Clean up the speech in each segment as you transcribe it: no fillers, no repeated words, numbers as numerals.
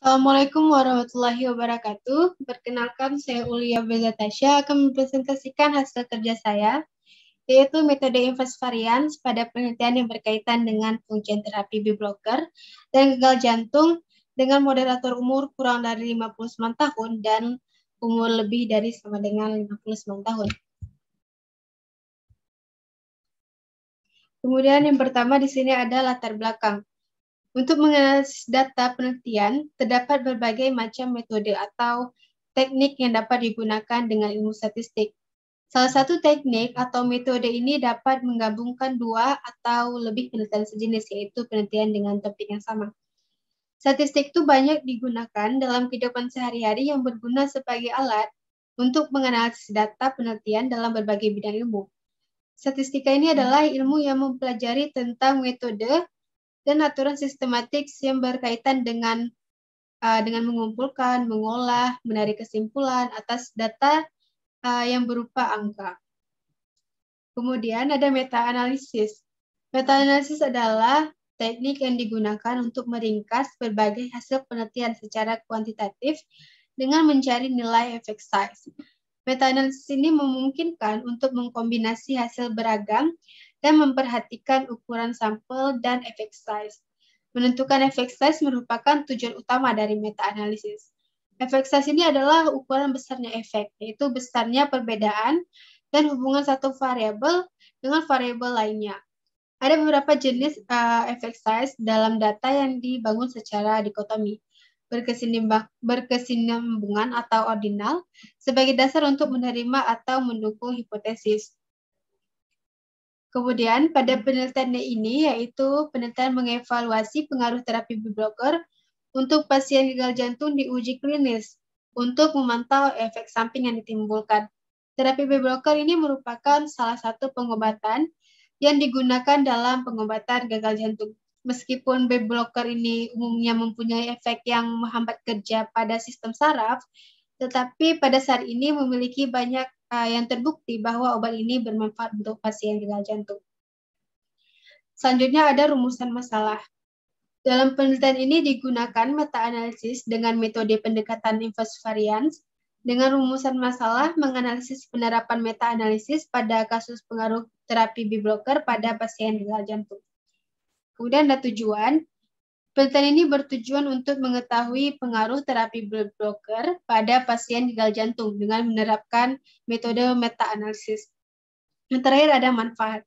Assalamualaikum warahmatullahi wabarakatuh. Perkenalkan, saya Ulia Bezatasya akan mempresentasikan hasil kerja saya, yaitu metode inverse varians pada penelitian yang berkaitan dengan pengujian terapi B-blocker dan gagal jantung dengan moderator umur kurang dari 59 tahun dan umur lebih dari sama dengan 59 tahun. Kemudian yang pertama di sini ada latar belakang. Untuk menganalisis data penelitian, terdapat berbagai macam metode atau teknik yang dapat digunakan dengan ilmu statistik. Salah satu teknik atau metode ini dapat menggabungkan dua atau lebih penelitian sejenis, yaitu penelitian dengan topik yang sama. Statistik itu banyak digunakan dalam kehidupan sehari-hari yang berguna sebagai alat untuk menganalisis data penelitian dalam berbagai bidang ilmu. Statistika ini adalah ilmu yang mempelajari tentang metode dan aturan sistematik yang berkaitan dengan mengumpulkan, mengolah, menarik kesimpulan atas data yang berupa angka. Kemudian ada meta-analisis. Meta-analisis adalah teknik yang digunakan untuk meringkas berbagai hasil penelitian secara kuantitatif dengan mencari nilai effect size. Meta-analisis ini memungkinkan untuk mengkombinasi hasil beragam dan memperhatikan ukuran sampel dan effect size. Menentukan effect size merupakan tujuan utama dari meta-analisis. Effect size ini adalah ukuran besarnya efek, yaitu besarnya perbedaan dan hubungan satu variabel dengan variabel lainnya. Ada beberapa jenis effect size dalam data yang dibangun secara dikotomi, berkesinambungan atau ordinal, sebagai dasar untuk menerima atau mendukung hipotesis. Kemudian pada penelitian ini yaitu penelitian mengevaluasi pengaruh terapi B-blocker untuk pasien gagal jantung di uji klinis untuk memantau efek samping yang ditimbulkan. Terapi B-blocker ini merupakan salah satu pengobatan yang digunakan dalam pengobatan gagal jantung. Meskipun B-blocker ini umumnya mempunyai efek yang menghambat kerja pada sistem saraf, tetapi pada saat ini memiliki banyak yang terbukti bahwa obat ini bermanfaat untuk pasien gagal jantung. Selanjutnya ada rumusan masalah. Dalam penelitian ini digunakan meta-analisis dengan metode pendekatan inverse variance dengan rumusan masalah menganalisis penerapan meta-analisis pada kasus pengaruh terapi B-blocker pada pasien gagal jantung. Kemudian ada tujuan. Penelitian ini bertujuan untuk mengetahui pengaruh terapi B-blocker pada pasien gagal jantung dengan menerapkan metode meta-analisis. Yang terakhir ada manfaat.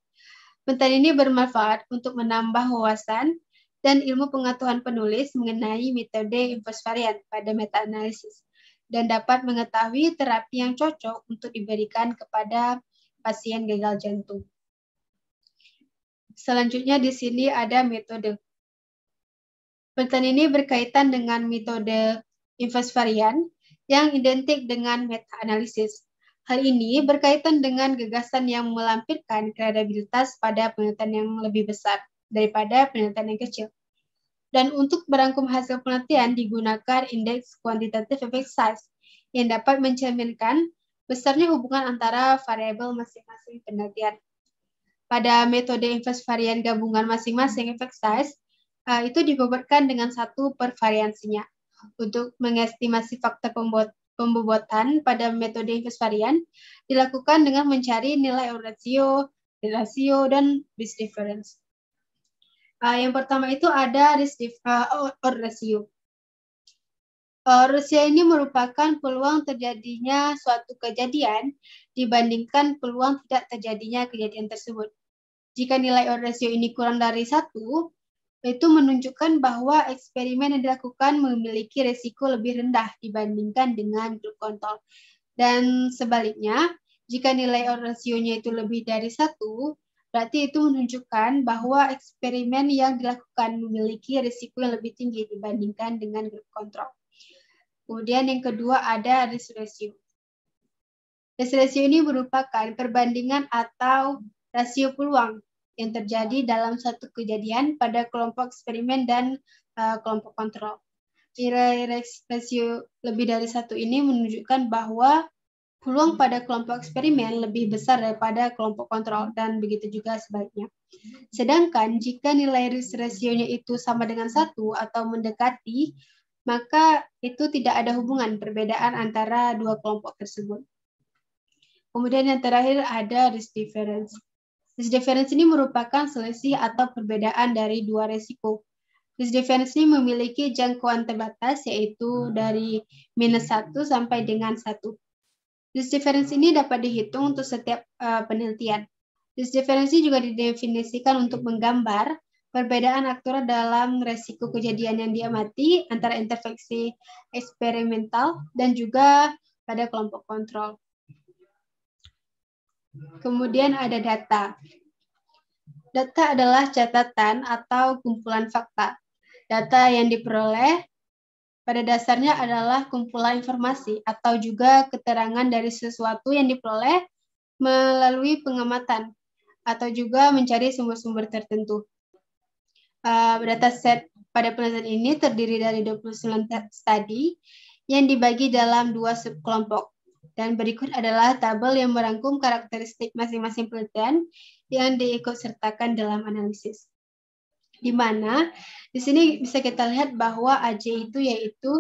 Penelitian ini bermanfaat untuk menambah wawasan dan ilmu pengetahuan penulis mengenai metode inverse variant pada meta-analisis dan dapat mengetahui terapi yang cocok untuk diberikan kepada pasien gagal jantung. Selanjutnya di sini ada metode. Penelitian ini berkaitan dengan metode inverse variant yang identik dengan meta-analisis. Hal ini berkaitan dengan gagasan yang melampirkan kredibilitas pada penelitian yang lebih besar daripada penelitian yang kecil. Dan untuk merangkum hasil penelitian digunakan indeks kuantitatif effect size yang dapat mencerminkan besarnya hubungan antara variabel masing-masing penelitian. Pada metode inverse variant gabungan masing-masing effect size, itu dibobotkan dengan satu per variansinya. Untuk mengestimasi faktor pembobotan pada metode inverse variant dilakukan dengan mencari nilai odds ratio, dan risk difference. Yang pertama itu ada odds ratio. Ratio ini merupakan peluang terjadinya suatu kejadian dibandingkan peluang tidak terjadinya kejadian tersebut. Jika nilai odds ratio ini kurang dari 1, itu menunjukkan bahwa eksperimen yang dilakukan memiliki resiko lebih rendah dibandingkan dengan grup kontrol. Dan sebaliknya, jika nilai odds ratio-nya itu lebih dari 1, berarti itu menunjukkan bahwa eksperimen yang dilakukan memiliki risiko yang lebih tinggi dibandingkan dengan grup kontrol. Kemudian yang kedua ada risk ratio. Risk ratio ini merupakan perbandingan atau rasio peluang yang terjadi dalam suatu kejadian pada kelompok eksperimen dan kelompok kontrol. Nilai rasio lebih dari 1 ini menunjukkan bahwa peluang pada kelompok eksperimen lebih besar daripada kelompok kontrol dan begitu juga sebaliknya. Sedangkan jika nilai risk ratio-nya itu sama dengan 1 atau mendekati, maka itu tidak ada hubungan perbedaan antara dua kelompok tersebut. Kemudian yang terakhir ada risk difference. Risk difference ini merupakan selisih atau perbedaan dari dua resiko. Risk difference ini memiliki jangkauan terbatas, yaitu dari -1 sampai dengan 1. Risk difference ini dapat dihitung untuk setiap penelitian. Risk difference juga didefinisikan untuk menggambar perbedaan aktual dalam resiko kejadian yang diamati antara intervensi eksperimental dan juga pada kelompok kontrol. Kemudian ada data. Data adalah catatan atau kumpulan fakta. Data yang diperoleh pada dasarnya adalah kumpulan informasi atau juga keterangan dari sesuatu yang diperoleh melalui pengamatan atau juga mencari sumber-sumber tertentu. Dataset pada penelitian ini terdiri dari 29 studi yang dibagi dalam 2 subkelompok. Dan berikut adalah tabel yang merangkum karakteristik masing-masing penelitian yang diikutsertakan dalam analisis. Di mana di sini bisa kita lihat bahwa AJ itu yaitu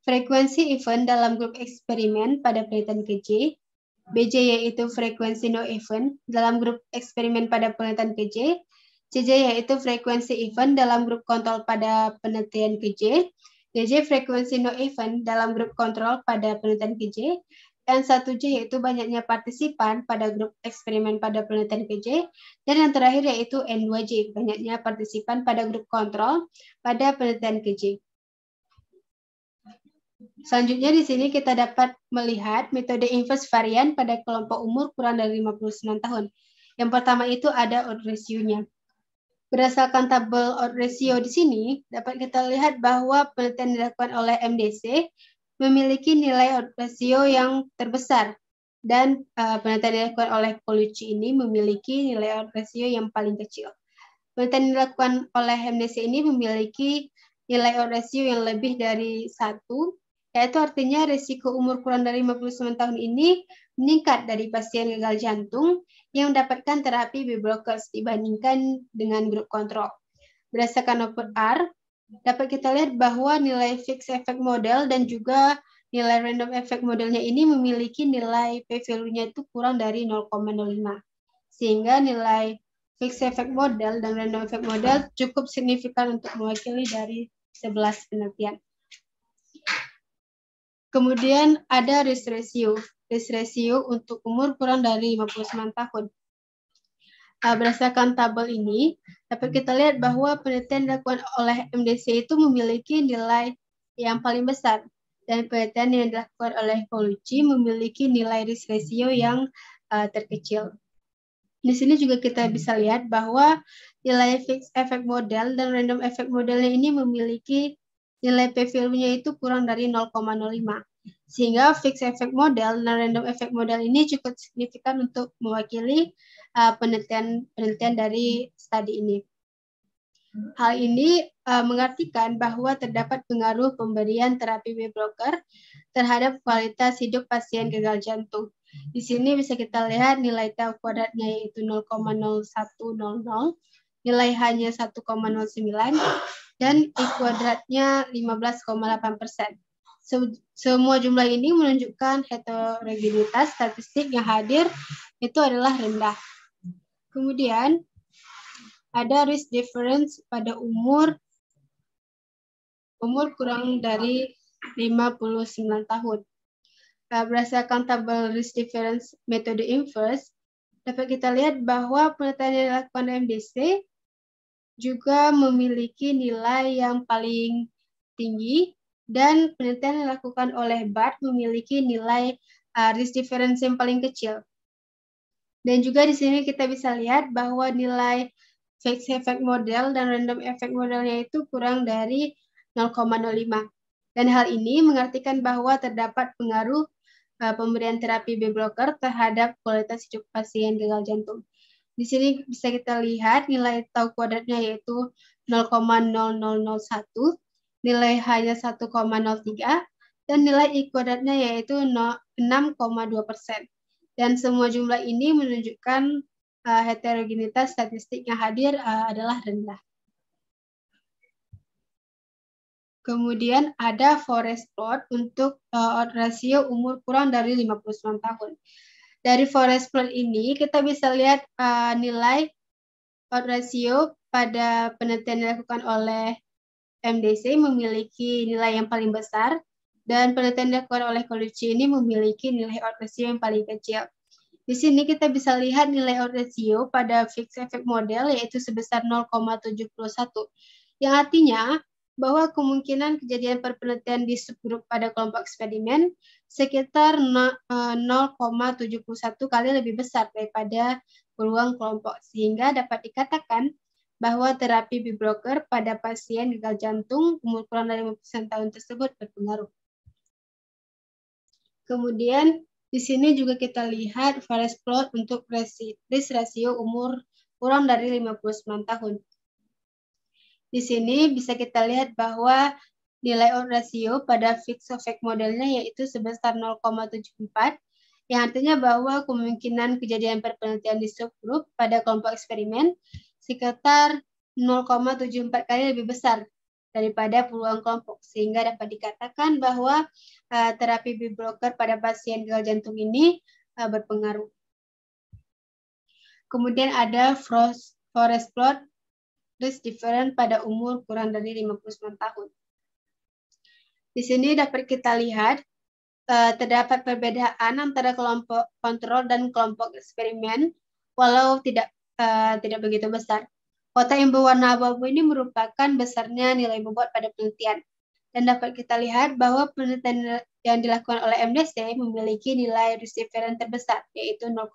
frekuensi event dalam grup eksperimen pada penelitian KJ, BJ yaitu frekuensi no event dalam grup eksperimen pada penelitian KJ, CJ yaitu frekuensi event dalam grup kontrol pada penelitian KJ, DJ frekuensi no event dalam grup kontrol pada penelitian KJ, N1J yaitu banyaknya partisipan pada grup eksperimen pada penelitian KJ, dan yang terakhir yaitu N2J, banyaknya partisipan pada grup kontrol pada penelitian KJ. Selanjutnya di sini kita dapat melihat metode inverse varian pada kelompok umur kurang dari 59 tahun. Yang pertama itu ada odds ratio-nya. Berdasarkan tabel odds ratio di sini, dapat kita lihat bahwa penelitian dilakukan oleh MDC memiliki nilai odds ratio yang terbesar, dan penelitian dilakukan oleh Colucci ini memiliki nilai odds ratio yang paling kecil. Penelitian dilakukan oleh MDC ini memiliki nilai odds ratio yang lebih dari 1, yaitu artinya risiko umur kurang dari 59 tahun ini meningkat dari pasien gagal jantung yang mendapatkan terapi B-blockers dibandingkan dengan grup kontrol. Berdasarkan OpenR, dapat kita lihat bahwa nilai fixed effect model dan juga nilai random effect modelnya ini memiliki nilai p-value-nya itu kurang dari 0,05. Sehingga nilai fixed effect model dan random effect model cukup signifikan untuk mewakili dari 11 penelitian. Kemudian ada risk ratio. Risk ratio untuk umur kurang dari 59 tahun. Berdasarkan tabel ini, dapat kita lihat bahwa penelitian dilakukan oleh MDC itu memiliki nilai yang paling besar, dan penelitian yang dilakukan oleh Colucci memiliki nilai risk ratio yang terkecil. Di sini juga kita bisa lihat bahwa nilai fixed effect model dan random effect modelnya ini memiliki nilai p-value-nya itu kurang dari 0,05. Sehingga fixed effect model dan random effect model ini cukup signifikan untuk mewakili penelitian dari studi ini. Hal ini mengartikan bahwa terdapat pengaruh pemberian terapi B-blocker terhadap kualitas hidup pasien gagal jantung. Di sini bisa kita lihat nilai tau kuadratnya yaitu 0,0100, nilai H-nya 1,09, dan I kuadratnya 15,8%. Semua jumlah ini menunjukkan heterogenitas statistik yang hadir itu adalah rendah. Kemudian ada risk difference pada umur kurang dari 59 tahun. Berdasarkan tabel risk difference metode inverse, dapat kita lihat bahwa penelitian yang dilakukan MDC juga memiliki nilai yang paling tinggi, dan penelitian yang dilakukan oleh BART memiliki nilai risk difference yang paling kecil. Dan juga di sini kita bisa lihat bahwa nilai fixed effect model dan random effect modelnya itu kurang dari 0,05. Dan hal ini mengartikan bahwa terdapat pengaruh pemberian terapi B-blocker terhadap kualitas hidup pasien gagal jantung. Di sini bisa kita lihat nilai tau kuadratnya yaitu 0,0001, nilai H-nya 1,03, dan nilai I kuadratnya yaitu 6,2%. Dan semua jumlah ini menunjukkan heterogenitas statistik yang hadir adalah rendah. Kemudian ada forest plot untuk odd ratio umur kurang dari 59 tahun. Dari forest plot ini kita bisa lihat nilai odd ratio pada penelitian yang dilakukan oleh MDC memiliki nilai yang paling besar dan penelitian yang dilakukan oleh Colucci ini memiliki nilai odd ratio yang paling kecil. Di sini kita bisa lihat nilai odd ratio pada fixed effect model yaitu sebesar 0,71 yang artinya bahwa kemungkinan kejadian perpenelitian di subgrup pada kelompok eksperimen sekitar 0,71 kali lebih besar daripada peluang kelompok, sehingga dapat dikatakan bahwa terapi B-blocker pada pasien gagal jantung umur kurang dari 50 tahun tersebut berpengaruh. Kemudian di sini juga kita lihat forest plot untuk risk ratio umur kurang dari 59 tahun. Di sini bisa kita lihat bahwa nilai odd ratio pada fixed effect modelnya yaitu sebesar 0,74, yang artinya bahwa kemungkinan kejadian perpenelitian di subgrup pada kelompok eksperimen sekitar 0,74 kali lebih besar daripada peluang kelompok, sehingga dapat dikatakan bahwa terapi B-blocker pada pasien gagal jantung ini berpengaruh. Kemudian ada forest plot risk difference pada umur kurang dari 59 tahun. Di sini dapat kita lihat terdapat perbedaan antara kelompok kontrol dan kelompok eksperimen, walau tidak begitu besar. Kotak yang berwarna abu-abu ini merupakan besarnya nilai bobot pada penelitian. Dan dapat kita lihat bahwa penelitian yang dilakukan oleh MDC memiliki nilai risk difference terbesar, yaitu 0,01.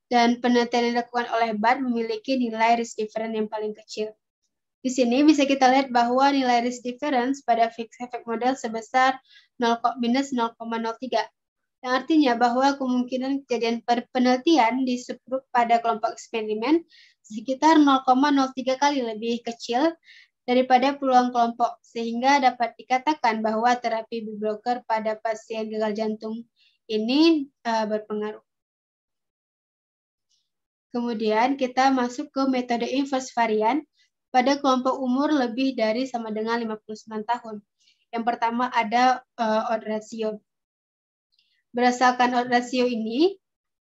Dan penelitian yang dilakukan oleh BAT memiliki nilai risk difference yang paling kecil. Di sini bisa kita lihat bahwa nilai risk difference pada fixed effect model sebesar minus 0,03. Yang artinya bahwa kemungkinan kejadian penelitian di subgrup pada kelompok eksperimen sekitar 0,03 kali lebih kecil daripada peluang kelompok, sehingga dapat dikatakan bahwa terapi B-blocker pada pasien gagal jantung ini berpengaruh. Kemudian kita masuk ke metode inverse varian pada kelompok umur lebih dari sama dengan 59 tahun. Yang pertama ada odd ratio. Berdasarkan odd ratio ini,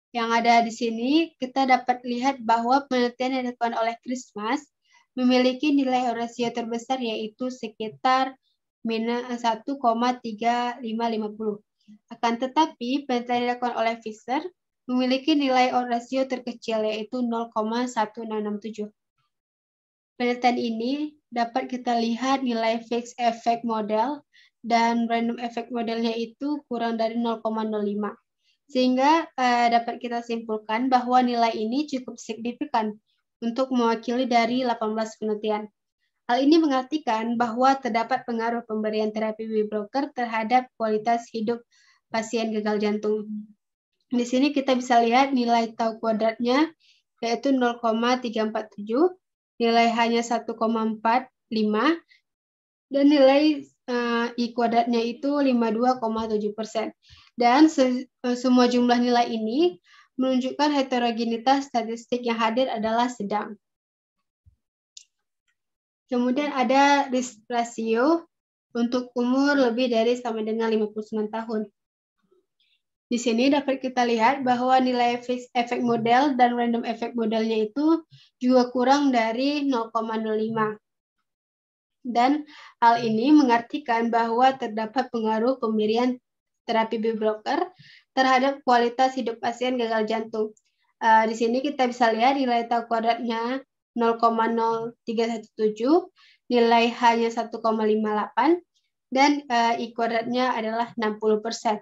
yang ada di sini, kita dapat lihat bahwa penelitian yang dilakukan oleh Christmas memiliki nilai odd ratio terbesar yaitu sekitar minus 1,3550. Akan tetapi, penelitian yang dilakukan oleh Fisher memiliki nilai odd ratio terkecil yaitu 0,1667. Penelitian ini dapat kita lihat nilai fixed effect model dan random effect modelnya itu kurang dari 0,05. Sehingga dapat kita simpulkan bahwa nilai ini cukup signifikan untuk mewakili dari 18 penelitian. Hal ini mengartikan bahwa terdapat pengaruh pemberian terapi B-blocker terhadap kualitas hidup pasien gagal jantung. Di sini kita bisa lihat nilai tau kuadratnya yaitu 0,347, nilai hanya 1,45, dan nilai I kuadratnya itu 52,7%. Dan semua jumlah nilai ini menunjukkan heterogenitas statistik yang hadir adalah sedang. Kemudian ada risk ratio untuk umur lebih dari sama dengan 59 tahun. Di sini dapat kita lihat bahwa nilai fixed effect model dan random effect modelnya itu juga kurang dari 0,05. Dan hal ini mengartikan bahwa terdapat pengaruh pemberian terapi B-blocker terhadap kualitas hidup pasien gagal jantung. Di sini kita bisa lihat nilai tau kuadratnya 0,0317, nilai hanya 1,58, dan I kuadratnya adalah 60%.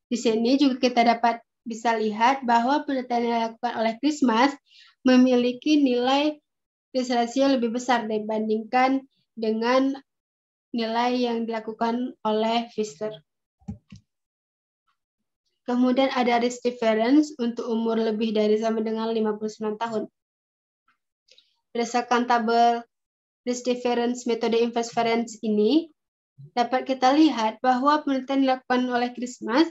Di sini juga kita dapat bisa lihat bahwa penelitian yang dilakukan oleh Christmas memiliki nilai risk ratio lebih besar dibandingkan dengan nilai yang dilakukan oleh Fisher. Kemudian ada risk difference untuk umur lebih dari sama dengan 59 tahun. Berdasarkan tabel risk difference metode inverse variance ini, dapat kita lihat bahwa penelitian dilakukan oleh Christmas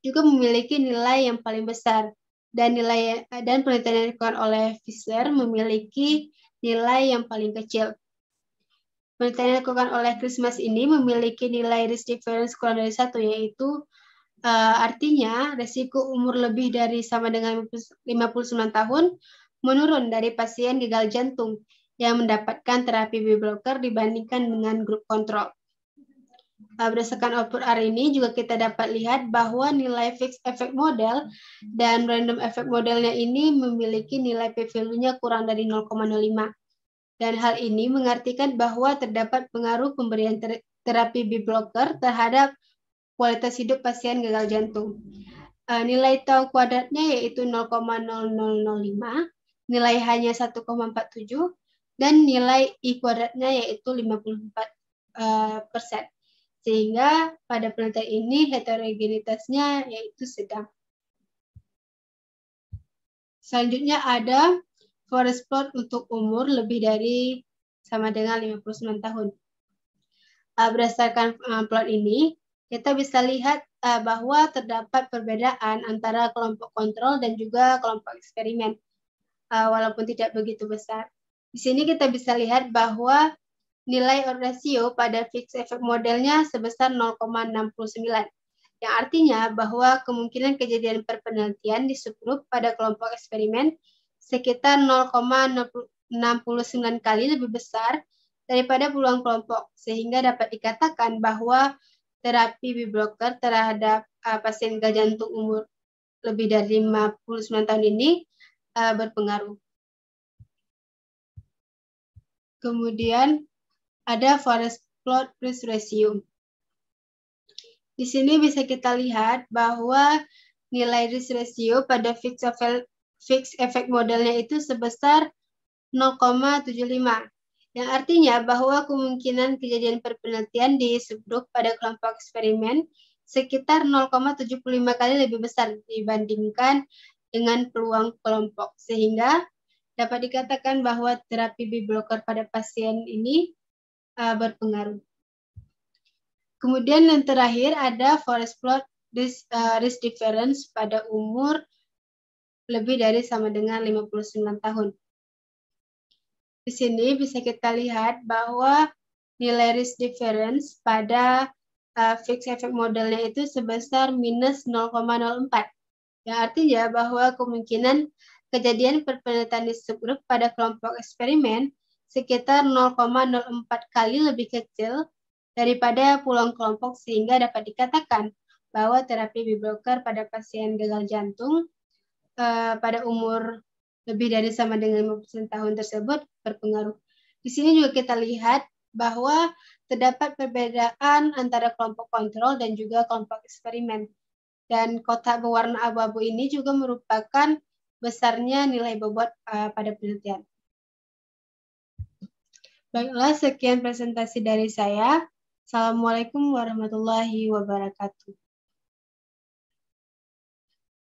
juga memiliki nilai yang paling besar, dan penelitian yang dilakukan oleh Fisher memiliki nilai yang paling kecil. Penelitian yang dilakukan oleh Christmas ini memiliki nilai risk difference kurang dari 1, yaitu artinya resiko umur lebih dari sama dengan 59 tahun menurun dari pasien gagal jantung yang mendapatkan terapi beta blocker dibandingkan dengan grup kontrol. Berdasarkan output R ini juga kita dapat lihat bahwa nilai fixed effect model dan random effect modelnya ini memiliki nilai p-value-nya kurang dari 0,05. Dan hal ini mengartikan bahwa terdapat pengaruh pemberian terapi beta blocker terhadap kualitas hidup pasien gagal jantung. Nilai tau kuadratnya yaitu 0,0005, nilai hanya 1,47, dan nilai I kuadratnya yaitu 54%. Sehingga pada penelitian ini heterogenitasnya yaitu sedang. Selanjutnya ada forest plot untuk umur lebih dari sama dengan 59 tahun. Berdasarkan plot ini, kita bisa lihat bahwa terdapat perbedaan antara kelompok kontrol dan juga kelompok eksperimen, walaupun tidak begitu besar. Di sini kita bisa lihat bahwa nilai odds ratio pada fixed effect modelnya sebesar 0,69, yang artinya bahwa kemungkinan kejadian perpenelitian di subgrup pada kelompok eksperimen sekitar 0,69 kali lebih besar daripada peluang kelompok, sehingga dapat dikatakan bahwa terapi beta blocker terhadap pasien gagal jantung umur lebih dari 59 tahun ini berpengaruh. Kemudian ada forest plot risk ratio. Di sini bisa kita lihat bahwa nilai risk ratio pada fixed effect modelnya itu sebesar 0,75, yang artinya bahwa kemungkinan kejadian perpenelitian di subgrup pada kelompok eksperimen sekitar 0,75 kali lebih besar dibandingkan dengan peluang kelompok, sehingga dapat dikatakan bahwa terapi beta blocker pada pasien ini berpengaruh. Kemudian yang terakhir ada forest plot risk difference pada umur lebih dari sama dengan 59 tahun. Di sini bisa kita lihat bahwa nilai risk difference pada fixed effect modelnya itu sebesar minus 0,04. Yang artinya bahwa kemungkinan kejadian perpenelitian di subgrup pada kelompok eksperimen sekitar 0,04 kali lebih kecil daripada peluang kelompok, sehingga dapat dikatakan bahwa terapi beta blocker pada pasien gagal jantung pada umur lebih dari sama dengan 50 tahun tersebut berpengaruh. Di sini juga kita lihat bahwa terdapat perbedaan antara kelompok kontrol dan juga kelompok eksperimen. Dan kotak berwarna abu-abu ini juga merupakan besarnya nilai bobot pada penelitian. Baiklah, sekian presentasi dari saya. Assalamualaikum warahmatullahi wabarakatuh.